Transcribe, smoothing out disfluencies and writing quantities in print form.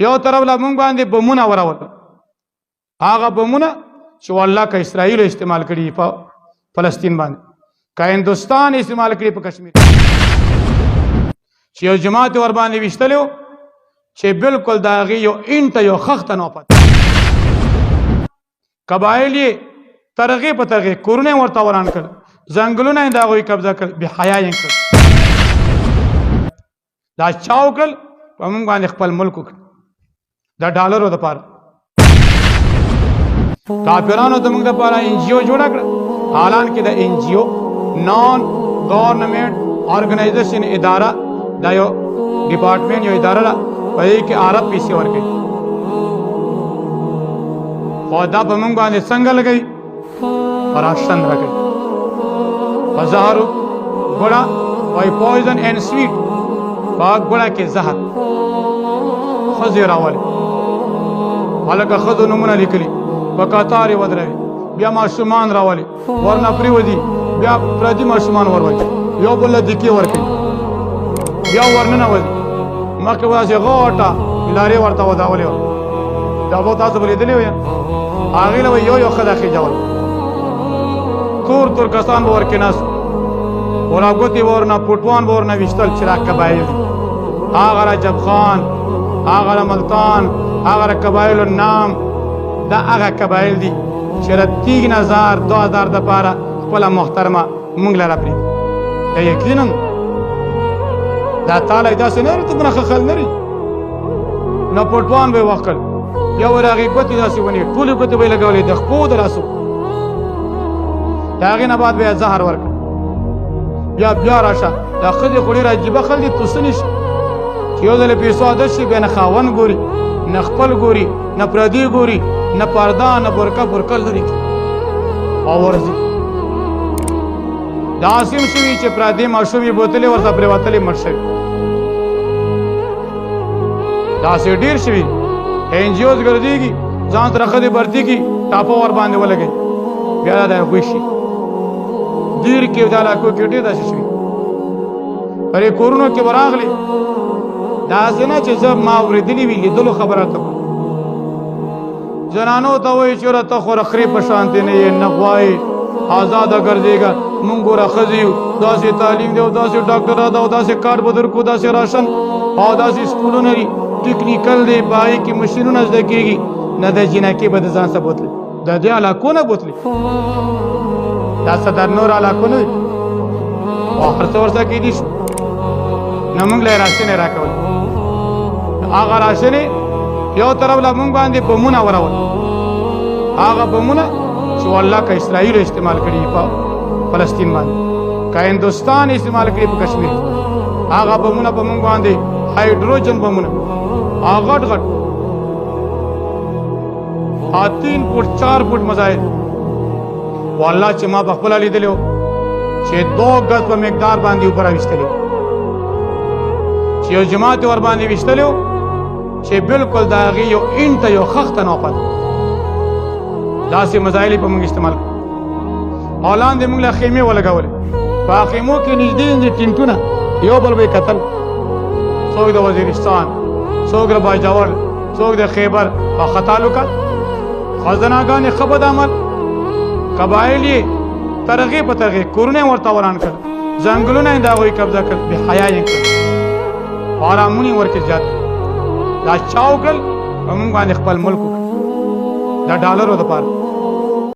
یو طرف لا مونږ باندې بمونه وراوته هغه بمونه چې والله که اسرائیل استعمال کړي په فلسطین باندې که هندوستان استعمال کړي په کشمیر چې یو جماعت ور باندې ویشتلو چې بالکل د هغې یو انټه یو خښته نه پته قبایل یې ترغې په ترغې کورونه یې ورته وران کړل ځنګلونه یې د هغوی قبضه کړل بې حیا یې کړل دا چا وکړل په موږ باندې خپل ملک وکړ د ډالرو دپاره کافرانو د موږ دپاره NGO جوړه کړه حالان کې د NGO نان ګورنمنټ ارګنایزیشن اداره دا یو ډپارټمنټ یو اداره ده په دې کې ارب پیسې ورکوي خو دا په موږ باندې څنګه لګوي راشن راکوي هزارو ګوړه وایي پویزن اینډ سویټ په ګوړه کې زهر ښځې راولي هلکه ښځو نومونه لیکلي په قطار یې ودروي بیا ماشومان راولي ورنه پرېوځي بیا پردي ماشومان وروځي یو بل له دیکې ورکوي بیا ورننه وځي مخکې به داسې غوټه لارې ورته ودولې وه دا به تاسو به لیدلې وې هغې له به یو ښځه خېجول کور تور کسان به ورکې ناست ورا ګوتې به ورنه پټوان به ورنه ویشتل چې را قبایل دي هغه رجب خان هغه ملتان هغه قبایلو نام دا هغه قبایل دي چې د 3000 2000 دپاره خپله محترمه موږ له راپرېږدي یقینا دا تاله یې داسې نه لري دومره ښه خل نه لري نو پټوان به یې وکړل بیا ور هغې ګوتې داسې ونیوې ټولې ګوتې به یې لګولې د خپو د لاسو د هغې نه بعد به یې زهر ورکړ بیا راشه دا ښځې خو ډېر عجیبه خل دي توسنې شي چې یو ځل پیسو عادت شي بیا نه خاوند ګوري نه خپل ګوري نه پردي ګوري نه پرده نه برکه لري او ورځي داسې هم شوي چې پردي ماشوم یې بوتلې ورته پرېوتلې مړ شوي داسې ډېر شوي NGOs ګرځېږي ځان سره ښځې برتي کړي ټاپه ور باندې ولګوي بیا دا د هغوی شي دیر کې دا علاقو کې ډېر داسې شوي پر یې کورونو کې به راغلې داسې نه چې زه ما اورېدلي وي لیدلو خبره ته کوم زنانو ته وایي چې وره ته خو رخرې په شانتې نه یې نه غواړې آزاده ګرځېږه مونږ ګوره ښځې یو داسې تعلیم دی او داسې ډاکټره ده او داسې کار به درکړو داسې راشن او داسې سکولونه دي ټیکنیکل دی په هغې کې مشینونه زده کېږي نه د جینکې به د ځان څه بوتلي د دې علاقو نه بوتلي دا څه در نور علاقو نه دي او هر څه ورسره کېدي شو نه مونږ له یې راشنې راکولې هغه راشنې یو طرف له مونږ باندې بمونه ورول هغه بمونه چې والله که اسرائیل استعمال کړي په فلسطین باندې که هندوستان استعمال کړي په کشمیر هغه بمونه په مونږ باندې هایډروجن بمونه هغه غټ غټ 3 فوټ 4 فوټ مزایل والله چې ما په خپله لیدلی و چې 2 ګز په مقدار باندې اوبه راویستلې چې یو جماعت ور باندې ویشتلی و چې بالکل د هغې یو انټه یو خښته نه پته داسې مزایل یې په موږ استعمال کړو او لاندې موږ له خیمې ولګولې په خیمو کې نږدې ټینټونه یو بل به یې کتل څوک د وزیرستان څوک د باجوړ څوک د خیبر او خطالوکه خزناګانې ښه بد عمل قبایل یې ترغې په ترغې کورونه یې ورته وران کړل ځنګلونه یې د هغوی قبضه کړل بې حیا یې کړل آرامونه یې ورکې زیات دا چا وکړل په موږ باندې خپل ملک وکړ د ډالرو دپاره